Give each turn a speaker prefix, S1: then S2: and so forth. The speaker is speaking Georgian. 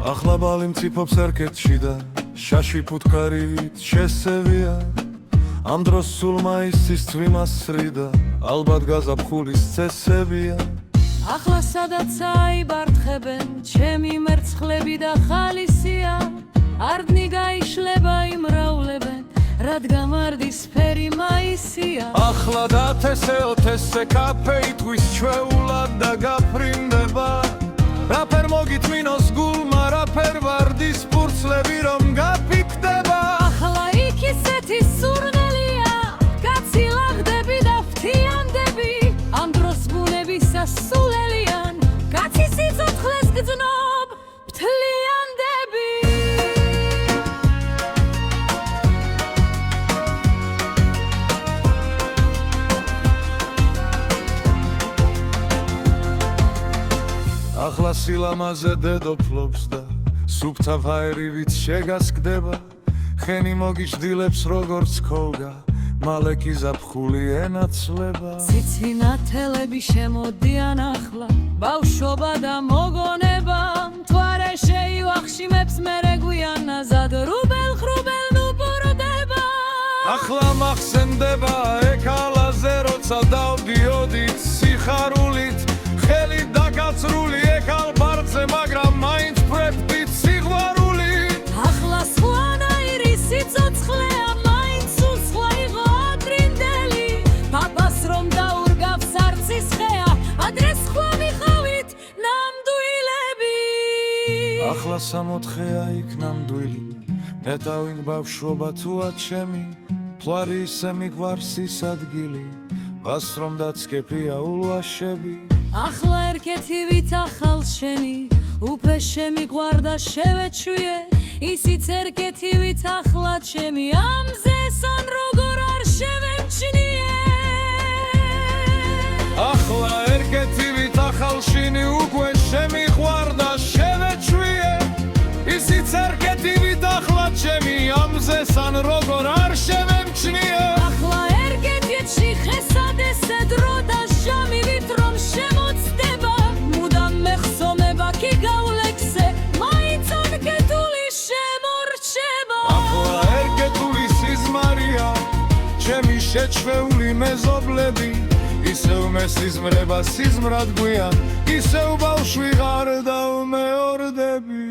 S1: ახლა ბალი მწიფობს ერკეთში და შაში ფუტკარით შესევია ამ დროს სულ მაისის თვიმასრიდა ალბათ გაზაფხულის წესებია
S2: ახლა სადაც აიბართხებენ ჩემი მერცხლები და ხალისია არდნი გაიშლება იმრავლებენ რადგან ვარდისფერი მაისია
S1: ახლა დათესე კაფეი თვის ჩვეულად და გაფრინდება რაფერ მოგითმინოს გულმა რაფერ ვარდის ფურცლები რომ გაფიქდება
S2: ახლა იქ ისეთი სურნელია გაცილაღდები და ვთიანდები ამ დროს ბუნებისა სულელიან კაცი სიცოცხლეს გძნობ მთლიანდები
S1: ახლა სილამაზე დედოფლობს და სუფთა ფაერივით შეგასკდება ხენი მოგიჭდილებს როგორც ქოლგა მალე კი ზაფხული ენაცლება
S2: ციცინათელები შემოდიან ახლა ბავშვობა და მოგონება მთვარე შეივახშიმებს მერე გვიან ნაზად რუბელ ნუ ბორდება
S1: ახლა მახსენდება ეკალაზე როცა დავდიოდით სიხარულით ხელი დაგაცრული ეკალ ბარზე მაგრამ მაინც ფრებდით სიღვარულით
S2: ახლა სხვანაირი სიცოცხლეა მაინც უსხვა იყო ადრინდელი პაპას რომ დაურგავს არცის ხეა ადრე სხვა ვიყავით ნამდვილები
S1: ახლა 60-ხეა იქ ნამდვილი ნეტავინ ბავშვობა თუა ჩემი ფლარი ისე მიგვარს ის ადგილი ბას რომ დაცკეფია ულვაშები
S2: ახლა ერკეთივით ახალ შენი უფე შემიყვარდა შევეჩვიე ისიც ერკეთივით ახლა ჩემი ამზე სან როგორ არ შევემჩნიე
S1: ახლა ერკეთივით ახალ შენი უკვე შემიყვარდა შევეჩვიე ისიც ერკეთივით ახლა ჩემი ამზე სან როგორ არ შევემჩნიე
S2: ახლა ერკეთიეთში ხესადესე დრო და ჟამივით რომ შემოცდება მუდამ მეხსომება კი გავლექსე მაინც ერკეთული შემორჩება
S1: ახლა ერკეთული სიზმარია ჩემი შეჩვეული მეზობლები ისევ მესიზმრება სიზმრად გვიან ისევ ბავშვი ღარ დავმეორდები